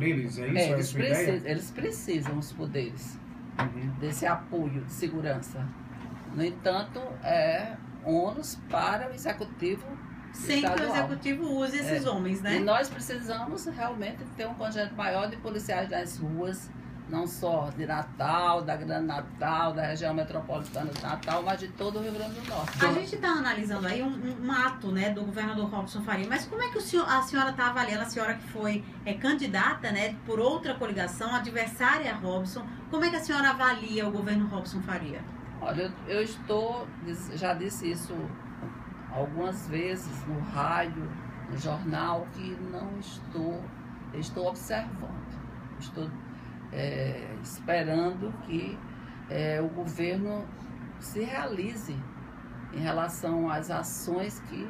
por eles, é isso? Eles, eles precisam, os poderes, desse apoio de segurança. No entanto, é ônus para o executivo sem estadual. que o executivo use esses homens, né? E nós precisamos realmente ter um conjunto maior de policiais nas ruas, não só de Natal, da Grande Natal, da região metropolitana de Natal, mas de todo o Rio Grande do Norte. A gente está analisando aí um ato, né, do governador Robson Faria, mas como é que a senhora está avaliando, a senhora que foi candidata, né, por outra coligação, adversária a Robson, como é que a senhora avalia o governo Robson Faria? Olha, eu já disse isso algumas vezes no rádio, no jornal, que não estou observando, estou esperando que o governo se realize em relação às ações que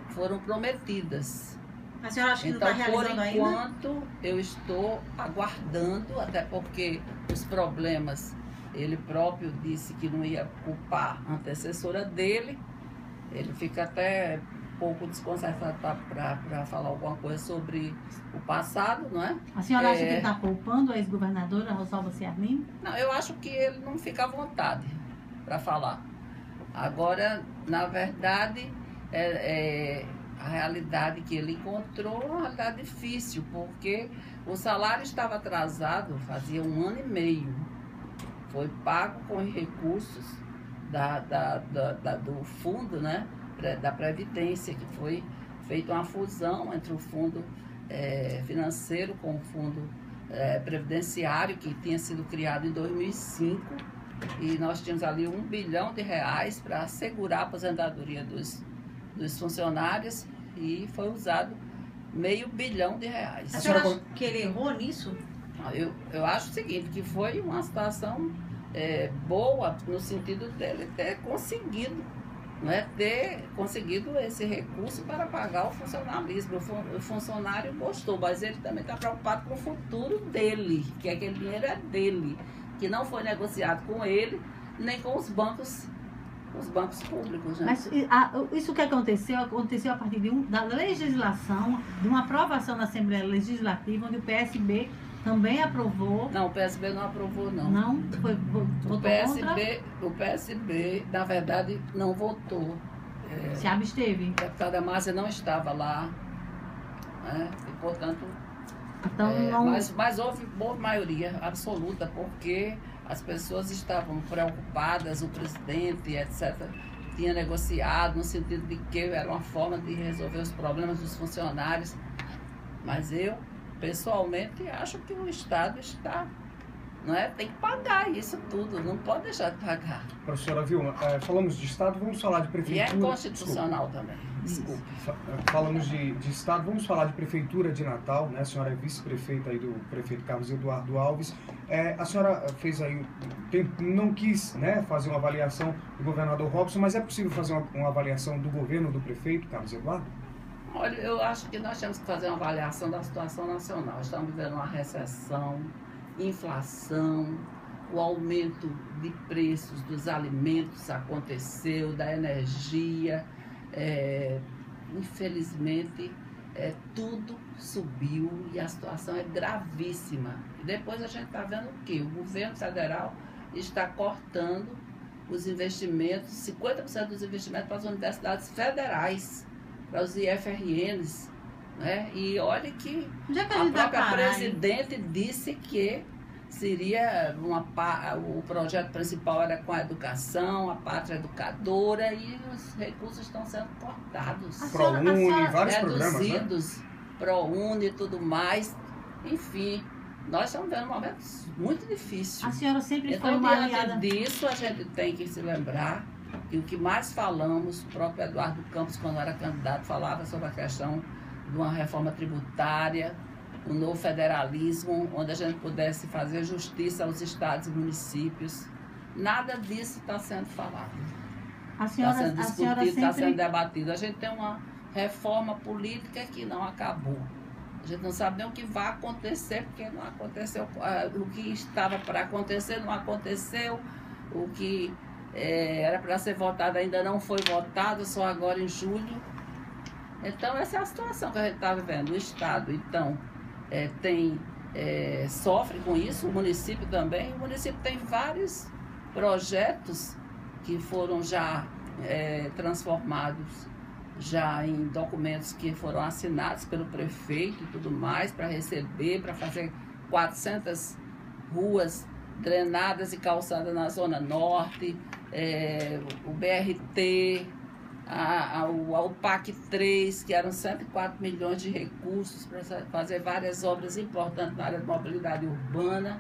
foram prometidas. A senhora acha que então, não está realizando ainda? Por enquanto, eu estou aguardando, até porque os problemas, ele próprio disse que não ia culpar a antecessora dele. Ele fica até um pouco desconcertado para falar alguma coisa sobre o passado, não é? A senhora acha que está poupando a ex-governadora Rosalba Ciarline? Não, eu acho que ele não fica à vontade para falar. Agora, na verdade, a realidade que ele encontrou é uma realidade difícil, porque o salário estava atrasado fazia 1 ano e meio. Foi pago com recursos do fundo, né, da Previdência, que foi feita uma fusão entre o fundo financeiro com o fundo previdenciário, que tinha sido criado em 2005, e nós tínhamos ali R$1 bilhão para assegurar a aposentadoria dos funcionários, e foi usado R$500 milhão. A senhora acha que ele errou nisso? Eu acho o seguinte, que foi uma situação boa no sentido dele ter conseguido, né, esse recurso para pagar o funcionalismo. O funcionário gostou, mas ele também está preocupado com o futuro dele, que aquele dinheiro é dele, que não foi negociado com ele, nem com os bancos públicos. Né? Mas isso que aconteceu a partir da legislação, de uma aprovação na Assembleia Legislativa, onde o PSB também aprovou. Não, o PSB não aprovou, não. Não? Votou contra? O PSB, na verdade, não votou. Se absteve. A deputada Márcia não estava lá, né? E, portanto... Então, não... mas houve boa maioria absoluta, porque as pessoas estavam preocupadas, o presidente, etc., tinha negociado no sentido de que era uma forma de resolver os problemas dos funcionários. Mas eu, pessoalmente, acho que o Estado tem que pagar isso tudo, não pode deixar de pagar. Professora Vilma, falamos de Estado, vamos falar de Prefeitura. E é constitucional também, desculpe. Falamos de Estado, vamos falar de Prefeitura de Natal, né? A senhora é vice-prefeita aí do prefeito Carlos Eduardo Alves. A senhora fez aí, não quis, né, fazer uma avaliação do governador Robson, mas é possível fazer uma avaliação do governo do prefeito Carlos Eduardo? Olha, eu acho que nós temos que fazer uma avaliação da situação nacional. Estamos vivendo uma recessão, inflação, o aumento de preços dos alimentos aconteceu, da energia, infelizmente tudo subiu e a situação é gravíssima. E depois a gente está vendo o quê? O governo federal está cortando os investimentos, 50% dos investimentos para as universidades federais, para os IFRNs, né? E olha que a própria presidente disse que seria o projeto principal era com a educação, a pátria educadora, e os recursos estão sendo cortados. ProUni, vários reduzidos, programas, né? ProUni e tudo mais. Enfim, nós estamos vendo um momento muito difícil. A senhora sempre foi então, uma aliada. Disso, a gente tem que se lembrar que o que mais falamos, o próprio Eduardo Campos, quando era candidato, falava sobre a questão de uma reforma tributária, um novo federalismo, onde a gente pudesse fazer justiça aos estados e municípios. Nada disso está sendo falado. Está sendo discutido, está sendo debatido. A gente tem uma reforma política que não acabou. A gente não sabe nem o que vai acontecer, porque não aconteceu. O que estava para acontecer não aconteceu. O que era para ser votado ainda não foi votado, só agora em julho. Então, essa é a situação que a gente está vivendo. O Estado, então, tem sofre com isso, o município também. O município tem vários projetos que foram já transformados já em documentos que foram assinados pelo prefeito e tudo mais, para receber, para fazer 400 ruas drenadas e calçadas na Zona Norte, o BRT, o PAC 3, que eram 104 milhões de recursos para fazer várias obras importantes na área de mobilidade urbana.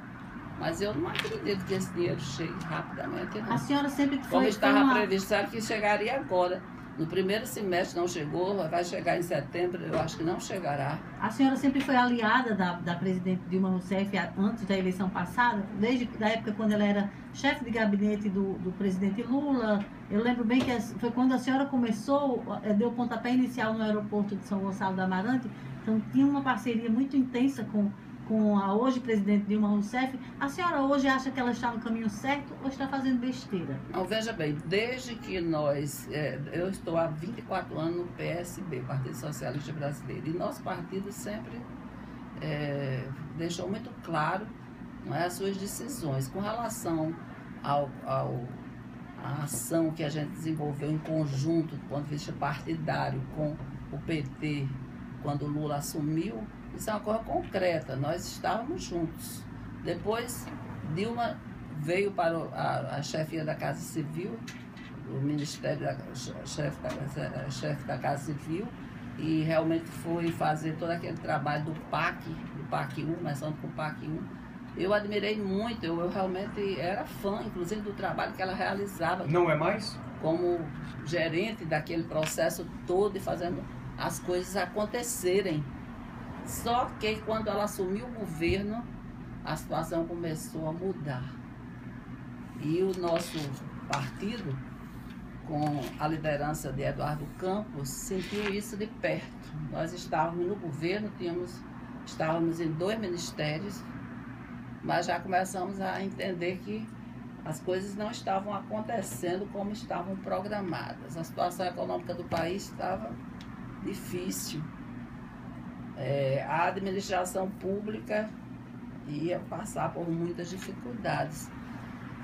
Mas eu não acredito que esse dinheiro chegue rapidamente, não. A senhora sempre foi... Como estava previsto, era que chegaria agora. No primeiro semestre não chegou, vai chegar em setembro, eu acho que não chegará. A senhora sempre foi aliada da presidente Dilma Rousseff antes da eleição passada, desde a época quando ela era chefe de gabinete do presidente Lula. Eu lembro bem que foi quando a senhora começou, deu pontapé inicial no aeroporto de São Gonçalo do Amarante, então tinha uma parceria muito intensa com a hoje presidente Dilma Rousseff. A senhora hoje acha que ela está no caminho certo ou está fazendo besteira? Não, veja bem, desde que eu estou há 24 anos no PSB, Partido Socialista Brasileiro, e nosso partido sempre deixou muito claro, não é, as suas decisões com relação à ação que a gente desenvolveu em conjunto, do ponto de vista partidário, com o PT, quando o Lula assumiu. Isso é uma coisa concreta, nós estávamos juntos. Depois, Dilma veio para a chefia da Casa Civil, o Ministério chefe da Casa Civil, e realmente foi fazer todo aquele trabalho do PAC 1, começando com o PAC 1. Eu admirei muito, eu realmente era fã, inclusive, do trabalho que ela realizava. Não é mais? Como gerente daquele processo todo e fazendo as coisas acontecerem. Só que quando ela assumiu o governo, a situação começou a mudar. E o nosso partido, com a liderança de Eduardo Campos, sentiu isso de perto. Nós estávamos no governo, estávamos em 2 ministérios, mas já começamos a entender que as coisas não estavam acontecendo como estavam programadas. A situação econômica do país estava difícil. A administração pública ia passar por muitas dificuldades.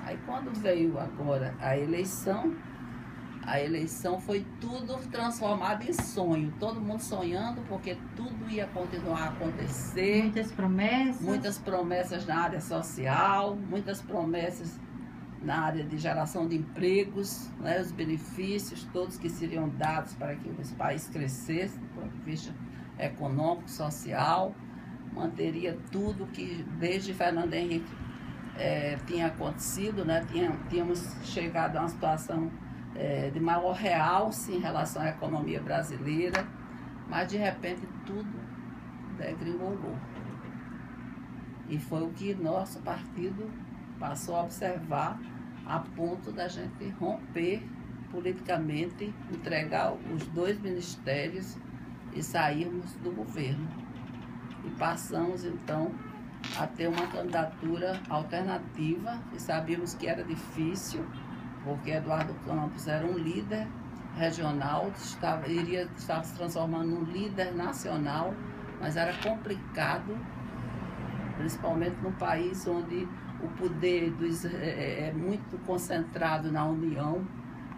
Aí quando veio agora a eleição foi tudo transformado em sonho. Todo mundo sonhando, porque tudo ia continuar a acontecer. Muitas promessas na área social, muitas promessas na área de geração de empregos, né, os benefícios todos que seriam dados para que o país crescesse, do ponto de vista econômico, social, manteria tudo que desde Fernando Henrique tinha acontecido, né? Tínhamos chegado a uma situação de maior realce em relação à economia brasileira, mas de repente tudo degringolou. E foi o que nosso partido passou a observar, a ponto da gente romper politicamente, entregar os 2 ministérios e sairmos do governo. E passamos, então, a ter uma candidatura alternativa, e sabíamos que era difícil, porque Eduardo Campos era um líder regional, estava se transformando num líder nacional, mas era complicado, principalmente num país onde o poder é muito concentrado na União.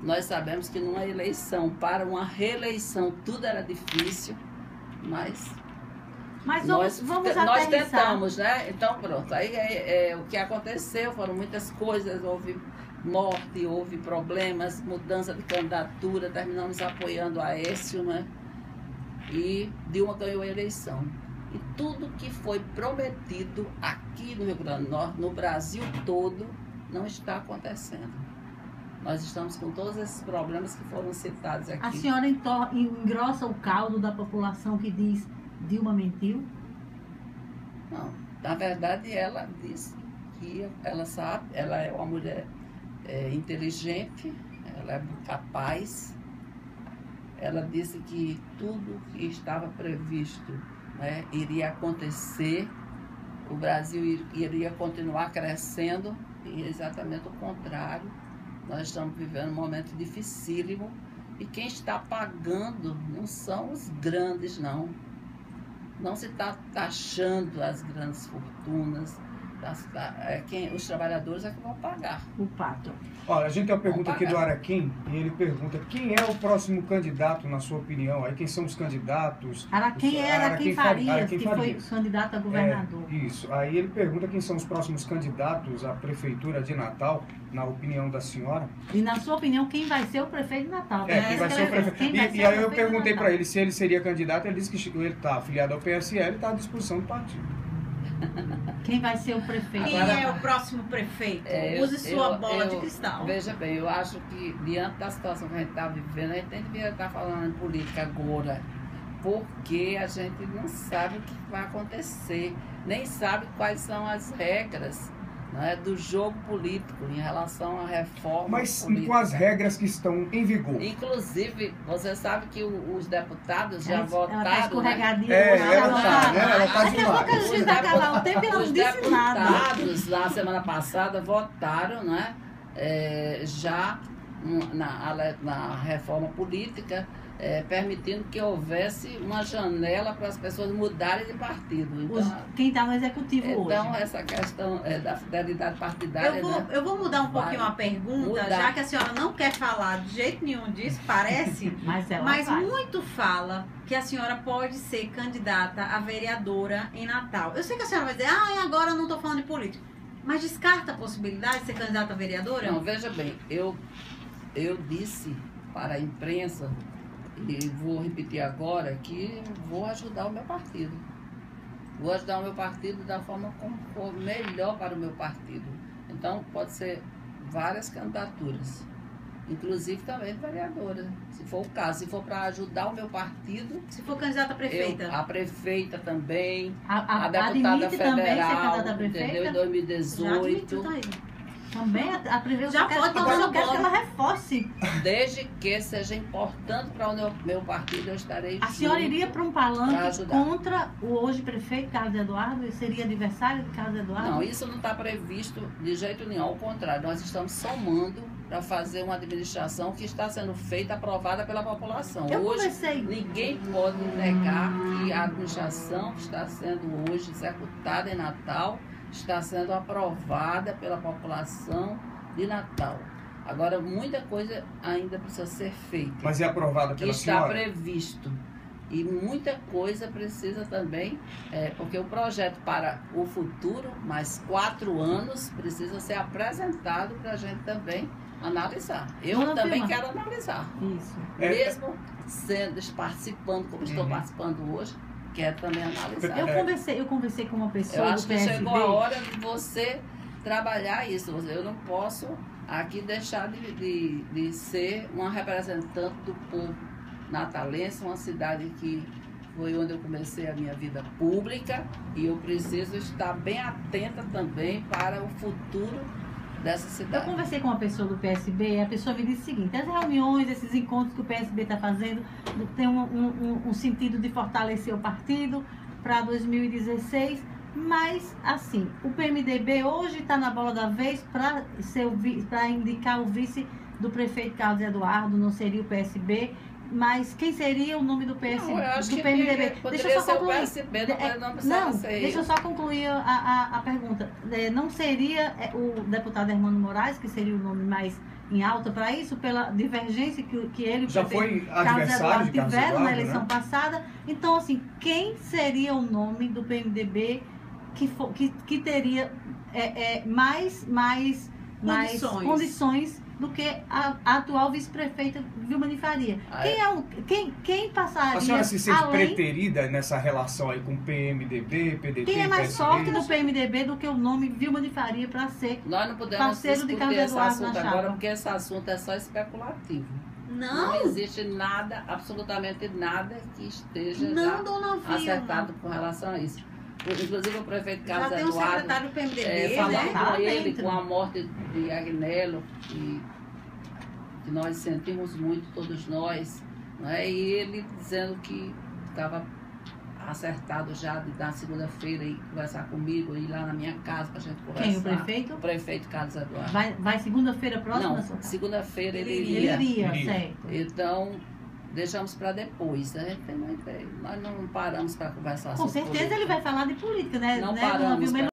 Nós sabemos que numa eleição, para uma reeleição, tudo era difícil, mas vamos nós tentamos, né? Então, pronto. Aí o que aconteceu foram muitas coisas, houve morte, houve problemas, mudança de candidatura, terminamos apoiando a Aécio, né? E Dilma ganhou a eleição. E tudo que foi prometido aqui no Rio Grande do Norte, no Brasil todo, não está acontecendo. Nós estamos com todos esses problemas que foram citados aqui. A senhora engrossa o caldo da população que diz Dilma mentiu? Não, na verdade ela disse que ela sabe, ela é uma mulher inteligente, ela é capaz. Ela disse que tudo que estava previsto, né, iria acontecer, o Brasil iria continuar crescendo, e exatamente o contrário. Nós estamos vivendo um momento dificílimo, e quem está pagando não são os grandes, não. Não se está taxando as grandes fortunas, os trabalhadores é que vão pagar. O pato. Olha, a gente tem uma pergunta aqui do Araquém, e ele pergunta: quem é o próximo candidato, na sua opinião? Aí quem são os candidatos? Araquém é Araquém Farias, que foi Farias. candidato a governador. Isso. Aí ele pergunta quem são os próximos candidatos à Prefeitura de Natal, na opinião da senhora. E na sua opinião, quem vai ser o prefeito de Natal? Quem vai ser o prefeito. E aí eu perguntei para ele se ele seria candidato, ele disse que ele está afiliado ao PSL e está à disposição do partido. Quem vai ser o prefeito? Quem é o próximo prefeito? Use sua bola de cristal. Veja bem, eu acho que diante da situação que a gente está vivendo, a gente devia estar falando em política agora, porque a gente não sabe o que vai acontecer, nem sabe quais são as regras, né, do jogo político em relação à reforma política. Com as regras que estão em vigor. Inclusive, você sabe que os deputados já votaram. Ela está escorregadinha. Ela está Daqui a pouco a gente vai acabar o tempo e ela não disse nada. Os deputados, na semana passada, votaram, né, já na reforma política, permitindo que houvesse uma janela para as pessoas mudarem de partido. Então, quem está no executivo hoje. Então, essa questão da fidelidade partidária... Eu vou mudar um pouquinho a pergunta, já que a senhora não quer falar de jeito nenhum disso, parece, mas muito fala que a senhora pode ser candidata a vereadora em Natal. Eu sei que a senhora vai dizer, agora eu não estou falando de política, mas descarta a possibilidade de ser candidata a vereadora? Não, veja bem, eu disse para a imprensa, e vou repetir agora, que vou ajudar o meu partido. Vou ajudar o meu partido da forma como for melhor para o meu partido. Então, pode ser várias candidaturas, inclusive também vereadora, se for o caso. Se for para ajudar o meu partido... Se for candidata a prefeita? A prefeita também, a deputada federal, entendeu? Em 2018. Já também a prefeita já pode, então eu quero que ela reforce. Desde que seja importante para o meu partido, eu estarei junto. A senhora iria para um palanque contra o hoje prefeito Carlos Eduardo e seria adversário de Carlos Eduardo? Não, isso não está previsto de jeito nenhum. Ao contrário, nós estamos somando para fazer uma administração que está sendo feita, aprovada pela população. Ninguém pode negar que a administração que está sendo hoje executada em Natal está sendo aprovada pela população de Natal. Agora, muita coisa ainda precisa ser feita. Mas é aprovada pela senhora? Está previsto. E muita coisa precisa também, porque o projeto para o futuro, mais 4 anos, precisa ser apresentado para a gente também analisar. Eu também quero analisar. Isso. Mesmo participando, como estou participando hoje, quero também analisar. Eu conversei com uma pessoa do PSB. Eu acho que chegou a hora de você trabalhar isso. Eu não posso aqui deixar de ser uma representante do povo natalense, uma cidade que foi onde eu comecei a minha vida pública, e eu preciso estar bem atenta também para o futuro dessa cidade. Eu conversei com uma pessoa do PSB e a pessoa me disse o seguinte: as reuniões, esses encontros que o PSB está fazendo tem um sentido de fortalecer o partido para 2016, mas assim, o PMDB hoje está na bola da vez para indicar o vice do prefeito Carlos Eduardo, não seria o PSB. Mas quem seria o nome do PSB? Não, eu acho do que PMDB? Deixa eu só concluir. O PSB não precisava ser. Deixa eu só concluir a pergunta. Não seria o deputado Hermano Moraes, que seria o nome mais em alta para isso, pela divergência que ele e o prefeito Carlos Eduardo tiveram na eleição passada? Então, assim, quem seria o nome do PMDB que teria mais condições do que a atual vice-prefeita Vilma de Faria? Quem passaria? A senhora se sente preterida nessa relação aí com o PMDB, PDT, quem é mais forte no PMDB do que o nome Vilma de Faria para ser Nós não podemos parceiro de Carlos esse Eduardo assunto agora, porque esse assunto é só especulativo. Não existe nada, absolutamente nada que esteja acertado com relação a isso. Inclusive o prefeito Carlos Eduardo, já tem um secretário do PMDB, falando com ele, com a morte de Agnello, que nós sentimos muito, todos nós, né? E ele dizendo que estava acertado já de na segunda-feira e conversar comigo, ir lá na minha casa para a gente conversar. Quem, o prefeito? O prefeito Carlos Eduardo. Vai segunda-feira próxima? Não, segunda-feira ele iria, iria. Certo. Então, deixamos para depois. A gente nós não paramos para conversar Com sobre certeza política. ele vai falar de política, né? Não né? paramos Não,